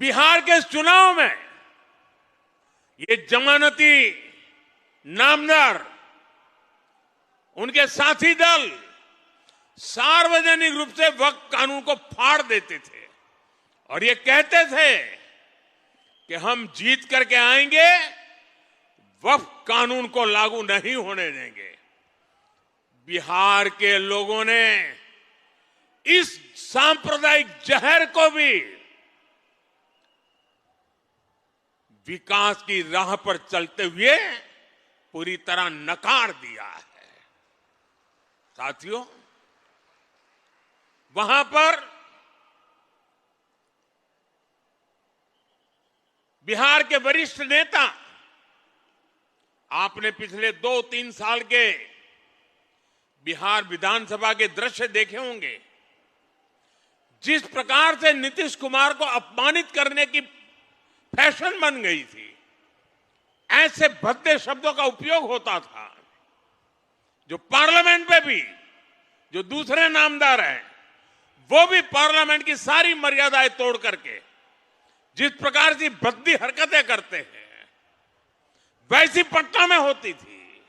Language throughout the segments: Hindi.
बिहार के चुनाव में ये जमानती नामदार, उनके साथी दल सार्वजनिक रूप से वक्फ कानून को फाड़ देते थे और ये कहते थे कि हम जीत करके आएंगे, वक्फ कानून को लागू नहीं होने देंगे। बिहार के लोगों ने इस सांप्रदायिक जहर को भी विकास की राह पर चलते हुए पूरी तरह नकार दिया है। साथियों, वहां पर बिहार के वरिष्ठ नेता, आपने पिछले 2-3 साल के बिहार विधानसभा के दृश्य देखे होंगे। जिस प्रकार से नीतीश कुमार को अपमानित करने की फैशन बन गई थी, ऐसे भद्दे शब्दों का उपयोग होता था, जो पार्लियामेंट में भी जो दूसरे नामदार हैं वो भी पार्लियामेंट की सारी मर्यादाएं तोड़ करके जिस प्रकार की भद्दी हरकतें करते हैं, वैसी पटना में होती थी।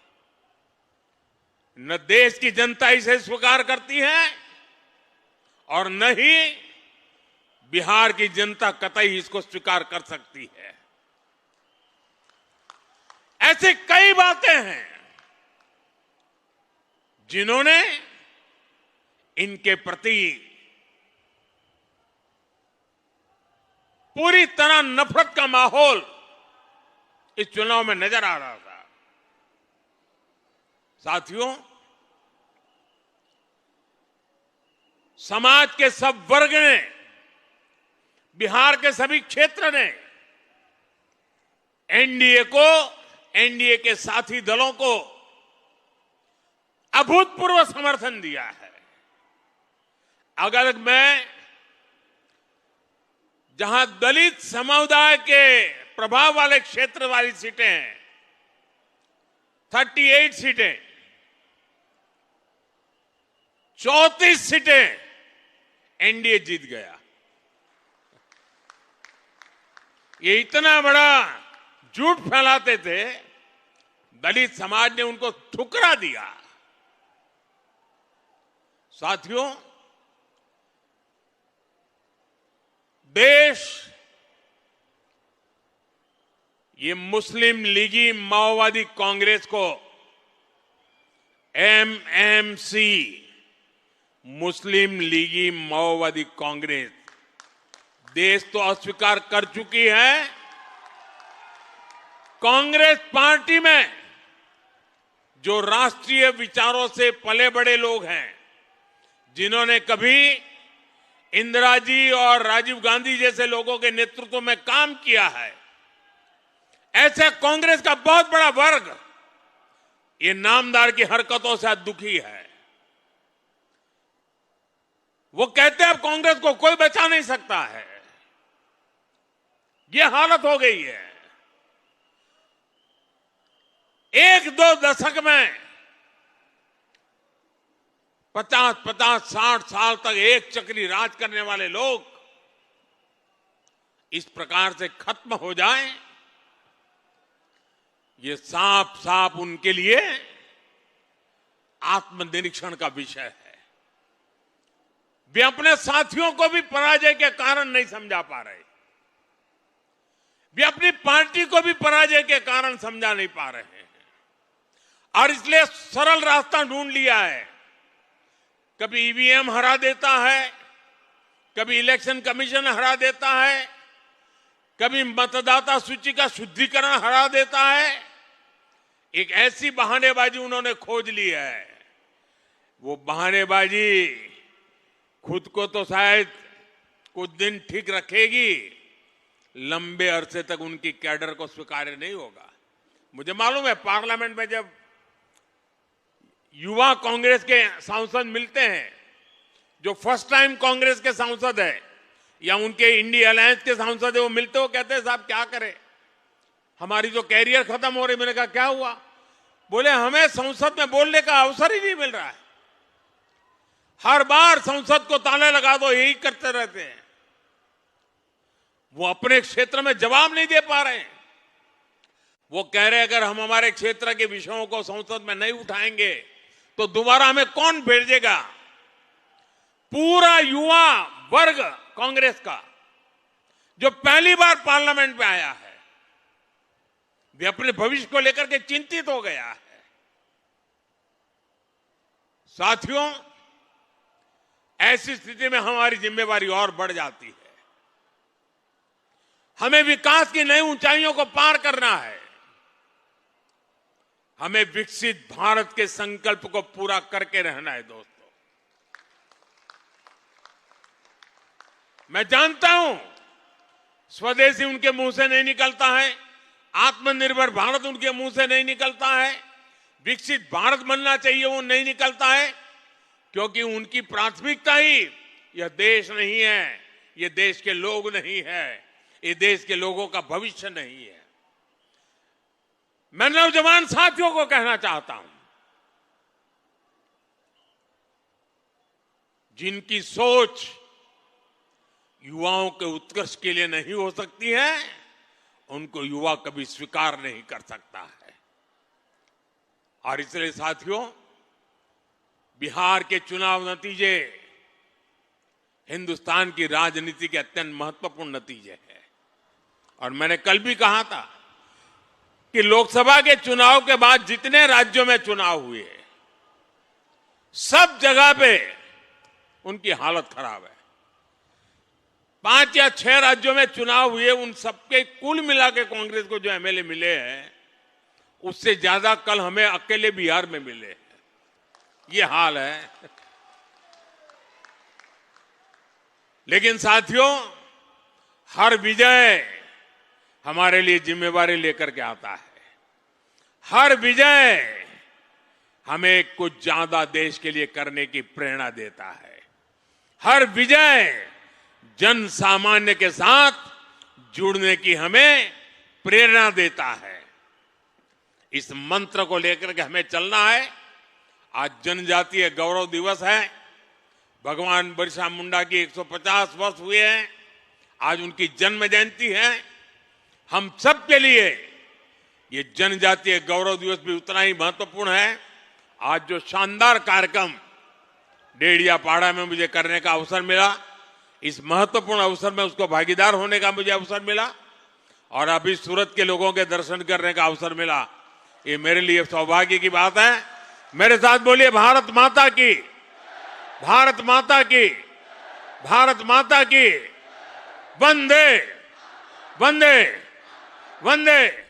न देश की जनता इसे स्वीकार करती है और न ही बिहार की जनता कतई इसको स्वीकार कर सकती है। ऐसी कई बातें हैं जिन्होंने इनके प्रति पूरी तरह नफरत का माहौल इस चुनाव में नजर आ रहा था। साथियों, समाज के सब वर्ग ने, बिहार के सभी क्षेत्र ने एनडीए को, एनडीए के साथी दलों को अभूतपूर्व समर्थन दिया है। अगर मैं जहां दलित समुदाय के प्रभाव वाले क्षेत्र वाली सीटें हैं, 38 सीटें, 34 सीटें एनडीए जीत गया। ये इतना बड़ा झूठ फैलाते थे, दलित समाज ने उनको ठुकरा दिया। साथियों, देश ये मुस्लिम लीगी माओवादी कांग्रेस को, एमएमसी, मुस्लिम लीगी माओवादी कांग्रेस, देश तो अस्वीकार कर चुकी है। कांग्रेस पार्टी में जो राष्ट्रीय विचारों से पले बड़े लोग हैं, जिन्होंने कभी इंदिरा जी और राजीव गांधी जैसे लोगों के नेतृत्व में काम किया है, ऐसे कांग्रेस का बहुत बड़ा वर्ग ये नामदार की हरकतों से दुखी है। वो कहते हैं अब कांग्रेस को कोई बचा नहीं सकता है। ये हालत हो गई है। 1-2 दशक में 50-60 साल तक एक चक्री राज करने वाले लोग इस प्रकार से खत्म हो जाएं, ये साफ साफ उनके लिए आत्मनिरीक्षण का विषय है। वे अपने साथियों को भी पराजय के कारण नहीं समझा पा रहे, वे अपनी पार्टी को भी पराजय के कारण समझा नहीं पा रहे हैं और इसलिए सरल रास्ता ढूंढ लिया है। कभी ईवीएम हरा देता है, कभी इलेक्शन कमीशन हरा देता है, कभी मतदाता सूची का शुद्धिकरण हरा देता है। एक ऐसी बहानेबाजी उन्होंने खोज ली है। वो बहानेबाजी खुद को तो शायद कुछ दिन ठीक रखेगी, लंबे अरसे तक उनकी कैडर को स्वीकार्य नहीं होगा। मुझे मालूम है, पार्लियामेंट में जब युवा कांग्रेस के सांसद मिलते हैं, जो फर्स्ट टाइम कांग्रेस के सांसद है या उनके इंडिया अलायंस के सांसद है, वो मिलते हो कहते हैं साहब क्या करें, हमारी तो कैरियर खत्म हो रही। मैंने कहा क्या हुआ? बोले हमें संसद में बोलने का अवसर ही नहीं मिल रहा है, हर बार संसद को ताले लगा दो, यही करते रहते हैं। वो अपने क्षेत्र में जवाब नहीं दे पा रहे हैं। वो कह रहे अगर हम हमारे क्षेत्र के विषयों को संसद में नहीं उठाएंगे तो दोबारा हमें कौन भेजेगा। पूरा युवा वर्ग कांग्रेस का जो पहली बार पार्लियामेंट में आया है, वे अपने भविष्य को लेकर के चिंतित हो गया है। साथियों, ऐसी स्थिति में हमारी जिम्मेवारी और बढ़ जाती है। हमें विकास की नई ऊंचाइयों को पार करना है। हमें विकसित भारत के संकल्प को पूरा करके रहना है। दोस्तों, मैं जानता हूं स्वदेशी उनके मुंह से नहीं निकलता है, आत्मनिर्भर भारत उनके मुंह से नहीं निकलता है, विकसित भारत बनना चाहिए वो नहीं निकलता है, क्योंकि उनकी प्राथमिकता ही यह देश नहीं है, ये देश के लोग नहीं है, ये देश के लोगों का भविष्य नहीं है। मैं नौजवान साथियों को कहना चाहता हूं, जिनकी सोच युवाओं के उत्कर्ष के लिए नहीं हो सकती है, उनको युवा कभी स्वीकार नहीं कर सकता है। और इसलिए साथियों, बिहार के चुनाव नतीजे हिंदुस्तान की राजनीति के अत्यंत महत्वपूर्ण नतीजे हैं। और मैंने कल भी कहा था कि लोकसभा के चुनाव के बाद जितने राज्यों में चुनाव हुए, सब जगह पे उनकी हालत खराब है। 5 या 6 राज्यों में चुनाव हुए, उन सबके कुल मिला के कांग्रेस को जो एमएलए मिले हैं, उससे ज्यादा कल हमें अकेले बिहार में मिले हैं। ये हाल है। लेकिन साथियों, हर विजय हमारे लिए जिम्मेवारी लेकर के आता है। हर विजय हमें कुछ ज्यादा देश के लिए करने की प्रेरणा देता है। हर विजय जन सामान्य के साथ जुड़ने की हमें प्रेरणा देता है। इस मंत्र को लेकर के हमें चलना है। आज जनजातीय गौरव दिवस है। भगवान बिरसा मुंडा की 150 वर्ष हुए हैं। आज उनकी जन्म जयंती है। हम सब के लिए ये जनजातीय गौरव दिवस भी उतना ही महत्वपूर्ण है। आज जो शानदार कार्यक्रम डेढ़ियापाड़ा में मुझे करने का अवसर मिला, इस महत्वपूर्ण अवसर में उसको भागीदार होने का मुझे अवसर मिला, और अभी सूरत के लोगों के दर्शन करने का अवसर मिला। ये मेरे लिए सौभाग्य की बात है। मेरे साथ बोलिए, भारत माता की, भारत माता की, भारत माता की। वंदे वंदे वंदे।